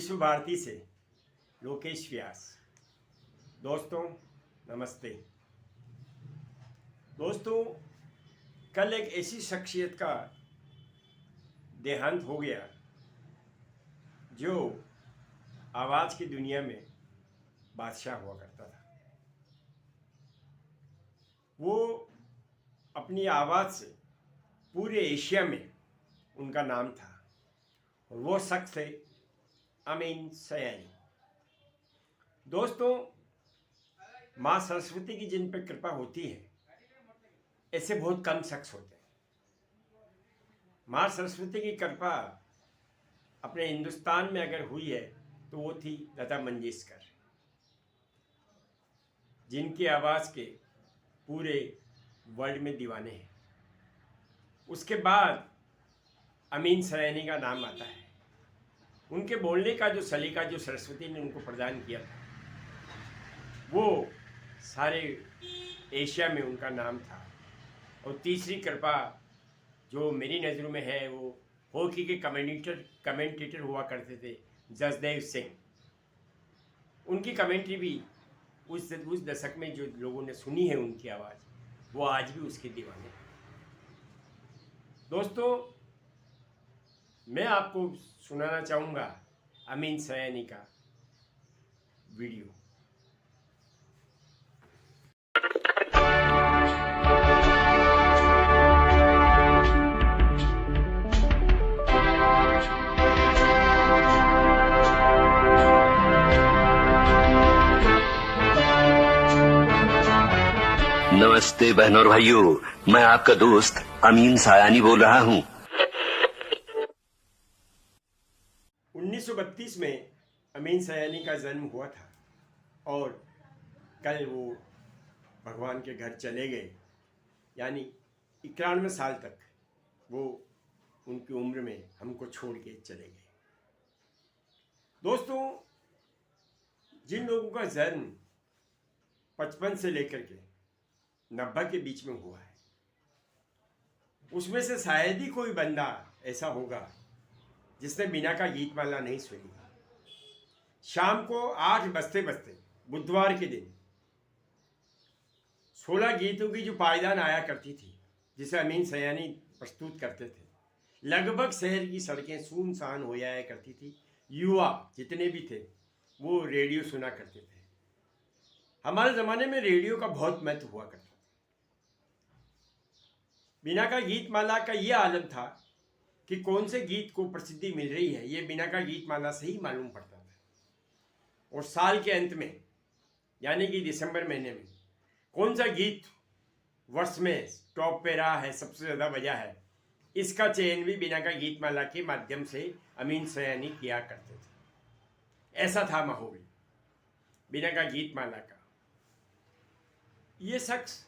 विश्व भारती से लोकेश व्यास। दोस्तों नमस्ते। दोस्तों कल एक ऐसी शख्सियत का देहांत हो गया जो आवाज़ की दुनिया में बादशाह हुआ करता था। वो अपनी आवाज़ से पूरे एशिया में उनका नाम था और वो शख्स थे अमीन सयानी। दोस्तों माँ सरस्वती की जिन पर कृपा होती है ऐसे बहुत कम शख्स होते हैं। माँ सरस्वती की कृपा अपने हिंदुस्तान में अगर हुई है तो वो थी लता मंगेशकर, जिनकी आवाज़ के पूरे वर्ल्ड में दीवाने हैं। उसके बाद अमीन सयानी का नाम आता है। उनके बोलने का जो सलीका जो सरस्वती ने उनको प्रदान किया था वो सारे एशिया में उनका नाम था। और तीसरी कृपा जो मेरी नज़रों में है वो हॉकी के कमेंटेटर हुआ करते थे जसदेव सिंह। उनकी कमेंट्री भी उस दशक में जो लोगों ने सुनी है उनकी आवाज़ वो आज भी उसके दीवाने हैं। दोस्तों मैं आपको सुनाना चाहूँगा अमीन सयानी का वीडियो। नमस्ते बहनों और भाइयों, मैं आपका दोस्त अमीन सयानी बोल रहा हूँ। 1932 में अमीन सयानी का जन्म हुआ था और कल वो भगवान के घर चले गए, यानी 91 साल तक वो उनकी उम्र में हमको छोड़ के चले गए। दोस्तों जिन लोगों का जन्म 55 से लेकर के 90 के बीच में हुआ है उसमें से शायद ही कोई बंदा ऐसा होगा जिसने बीना का गीतमाला नहीं सुनी। शाम को 8 बजते बजते बुधवार के दिन 16 गीतों की जो पायदान आया करती थी जिसे अमीन सयानी प्रस्तुत करते थे, लगभग शहर की सड़कें सुनसान हो जाया करती थी। युवा जितने भी थे वो रेडियो सुना करते थे। हमारे ज़माने में रेडियो का बहुत महत्व हुआ करता था। बीना का गीतमाला का ये आलम था कि कौन से गीत को प्रसिद्धि मिल रही है ये बीना का गीतमाला से ही मालूम पड़ता था। और साल के अंत में यानी कि दिसंबर महीने में कौन सा गीत वर्ष में टॉप पे रहा है, सबसे ज़्यादा बजा है, इसका चयन भी बीना का गीतमाला के माध्यम से अमीन सयानी किया करते थे। ऐसा था माहौल बीना का गीतमाला का। ये शख्स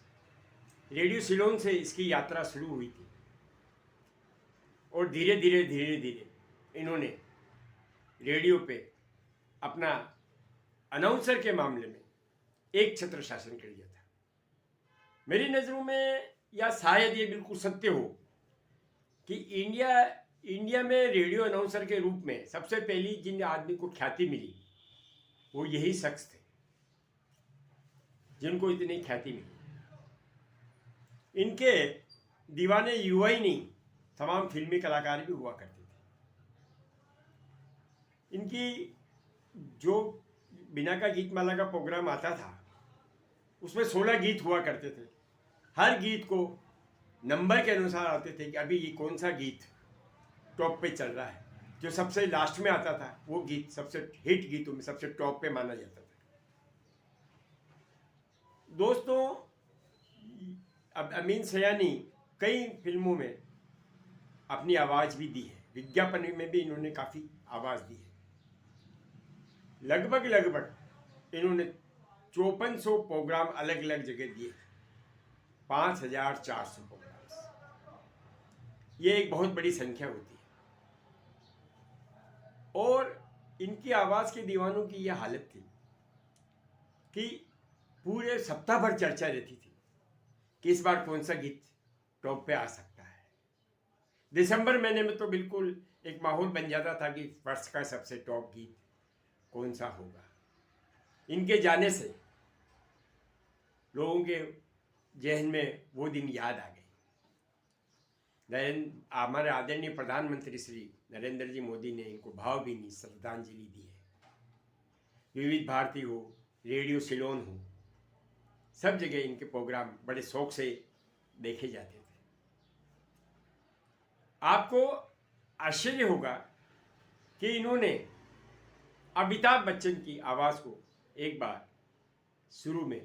रेडियो सिलोन से इसकी यात्रा शुरू हुई थी और धीरे धीरे इन्होंने रेडियो पे अपना अनाउंसर के मामले में एक छत्र शासन कर लिया था। मेरी नज़रों में या शायद ये बिल्कुल सत्य हो कि इंडिया में रेडियो अनाउंसर के रूप में सबसे पहली जिन आदमी को ख्याति मिली वो यही शख्स थे जिनको इतनी ख्याति मिली। इनके दीवाने युवा ही नहीं तमाम फिल्मी कलाकार भी हुआ करते थे। इनकी जो बीना का गीतमाला का प्रोग्राम आता था उसमें 16 गीत हुआ करते थे। हर गीत को नंबर के अनुसार आते थे कि अभी ये कौन सा गीत टॉप पे चल रहा है। जो सबसे लास्ट में आता था वो गीत सबसे हिट गीतों में सबसे टॉप पे माना जाता था। दोस्तों अब अमीन सयानी कई फिल्मों में अपनी आवाज़ भी दी है, विज्ञापन में भी इन्होंने काफ़ी आवाज़ दी है। लगभग इन्होंने 5400 प्रोग्राम अलग अलग जगह दिए, 5400 प्रोग्राम। ये एक बहुत बड़ी संख्या होती है और इनकी आवाज़ के दीवानों की यह हालत थी कि पूरे सप्ताह भर चर्चा रहती थी कि इस बार कौन सा गीत टॉप पे आ सकता है। दिसंबर महीने में तो बिल्कुल एक माहौल बन जाता था कि वर्ष का सबसे टॉप गीत कौन सा होगा। इनके जाने से लोगों के जहन में वो दिन याद आ गए। हमारे आदरणीय प्रधानमंत्री श्री नरेंद्र जी मोदी ने इनको भावभीनी श्रद्धांजलि दी है। विविध भारती हो, रेडियो सिलोन हो, सब जगह इनके प्रोग्राम बड़े शौक से देखे जाते थे। आपको आश्चर्य होगा कि इन्होंने अमिताभ बच्चन की आवाज़ को एक बार शुरू में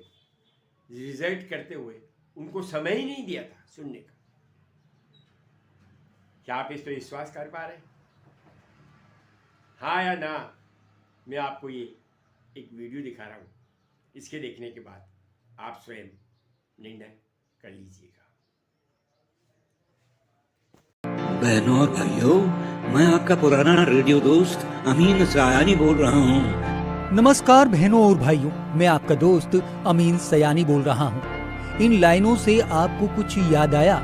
रिजेक्ट करते हुए उनको समय ही नहीं दिया था सुनने का। क्या आप इस पर विश्वास कर पा रहे हैं? हाँ या ना? मैं आपको ये एक वीडियो दिखा रहा हूँ। इसके देखने के बाद आप स्वयं निर्णय कर लीजिएगा। बहनों और भाइयों, मैं आपका पुराना रेडियो दोस्त अमीन सयानी बोल रहा हूँ। नमस्कार बहनों और भाइयों, मैं आपका दोस्त अमीन सयानी बोल रहा हूँ। इन लाइनों से आपको कुछ याद आया?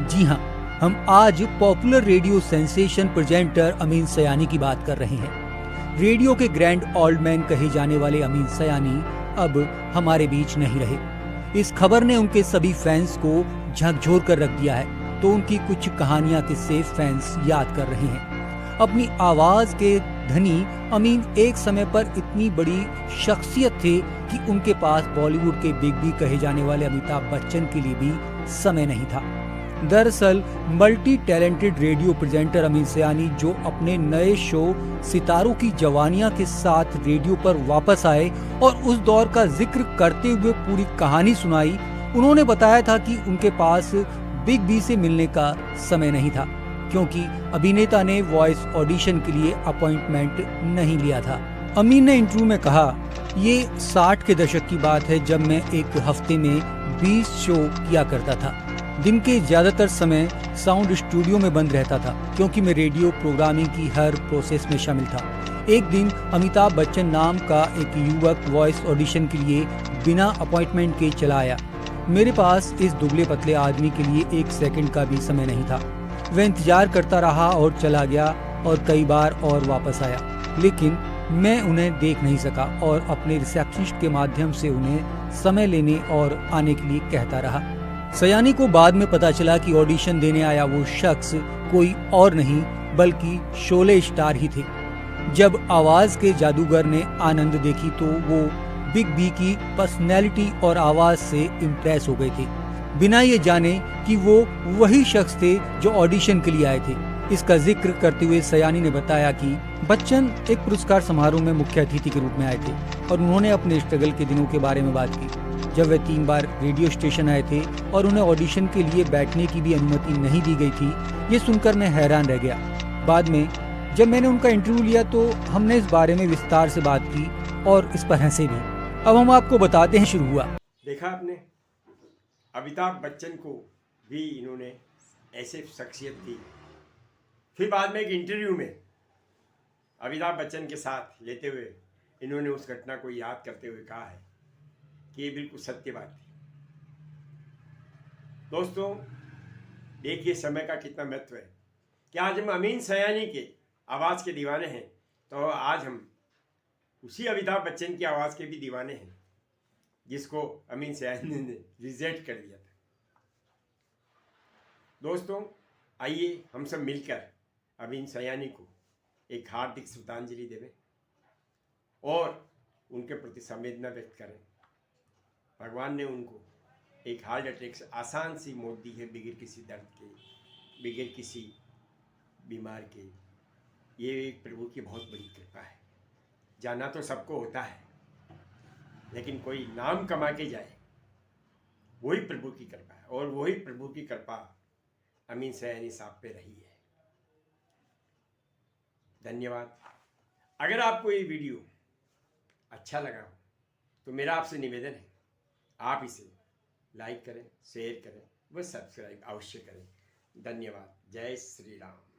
जी हाँ, हम आज popular radio sensation presenter Amin Sayani की बात कर रहे हैं। रेडियो के ग्रैंड ओल्ड मैन कहे जाने वाले अमीन सयानी अब हमारे बीच नहीं रहे। इस खबर ने उनके सभी फैंस को झकझोर कर रख दिया है, तो उनकी कुछ कहानियां किस्से फैंस याद कर रहे हैं। अपनी आवाज के धनी अमीन एक समय पर इतनी बड़ी शख्सियत थे कि उनके पास बॉलीवुड के बिग बी कहे जाने वाले अमिताभ बच्चन के लिए भी समय नहीं था। दरअसल multi talented radio presenter Amin Sayani जो अपने नए शो सितारों की जवानियां के साथ रेडियो पर वापस आए और उस दौर का जिक्र करते हुए पूरी कहानी सुनाई, उन्होंने बताया था कि उनके पास बिग बी से मिलने का समय नहीं था क्योंकि अभिनेता ने वॉइस ऑडिशन के लिए अपॉइंटमेंट नहीं लिया था। अमीन ने इंटरव्यू में कहा, ये 60 के दशक की बात है जब मैं एक हफ्ते में 20 शो किया करता था। दिन के ज्यादातर समय साउंड स्टूडियो में बंद रहता था क्योंकि मैं रेडियो प्रोग्रामिंग की हर प्रोसेस में शामिल था। एक दिन अमिताभ बच्चन नाम का एक युवक वॉइस ऑडिशन के लिए बिना अपॉइंटमेंट के चला आया। मेरे पास इस दुबले पतले आदमी के लिए 1 सेकंड का भी समय नहीं था। वह इंतजार करता रहा और चला गया और कई बार और वापस आया, लेकिन मैं उन्हें देख नहीं सका और अपने रिसेप्शनिस्ट के माध्यम से उन्हें समय लेने और आने के लिए कहता रहा। सयानी को बाद में पता चला कि ऑडिशन देने आया वो शख्स कोई और नहीं बल्कि शोले स्टार ही थे। जब आवाज के जादूगर ने आनंद देखी तो वो बिग बी की पर्सनैलिटी और आवाज से इम्प्रेस हो गए थे, बिना ये जाने कि वो वही शख्स थे जो ऑडिशन के लिए आए थे। इसका जिक्र करते हुए सयानी ने बताया कि बच्चन एक पुरस्कार समारोह में मुख्य अतिथि के रूप में आए थे और उन्होंने अपने स्ट्रगल के दिनों के बारे में बात की, जब वे 3 बार रेडियो स्टेशन आए थे और उन्हें ऑडिशन के लिए बैठने की भी अनुमति नहीं दी गई थी। ये सुनकर मैं हैरान रह गया। बाद में जब मैंने उनका इंटरव्यू लिया तो हमने इस बारे में विस्तार से बात की और इस पर हंसे भी। अब हम आपको बताते हैं शुरू हुआ। देखा आपने, अमिताभ बच्चन को भी इन्होंने ऐसे शख्सियत दी। फिर बाद में एक इंटरव्यू में अमिताभ बच्चन के साथ लेते हुए इन्होंने उस घटना को याद करते हुए कहा है कि ये बिल्कुल सत्य बात थी। दोस्तों, देखिए समय का कितना महत्व है कि आज हम अमीन सयानी के आवाज़ के दीवाने हैं, तो आज हम उसी अमिताभ बच्चन की आवाज़ के भी दीवाने हैं जिसको अमीन सयानी ने रिजेक्ट कर दिया था। दोस्तों, आइए हम सब मिलकर अमीन सयानी को एक हार्दिक श्रद्धांजलि देवें और उनके प्रति संवेदना व्यक्त करें। भगवान ने उनको एक हार्ट अटैक से आसान सी मौत दी है, बगैर किसी दर्द के, बगैर किसी बीमार के। ये एक प्रभु की बहुत बड़ी कृपा है। जाना तो सबको होता है, लेकिन कोई नाम कमा के जाए वही प्रभु की कृपा है, और वही प्रभु की कृपा अमीन सयानी साहब पे रही है। धन्यवाद। अगर आपको ये वीडियो अच्छा लगा हो तो मेरा आपसे निवेदन है, आप इसे लाइक करें, शेयर करें व सब्सक्राइब अवश्य करें। धन्यवाद। जय श्री राम।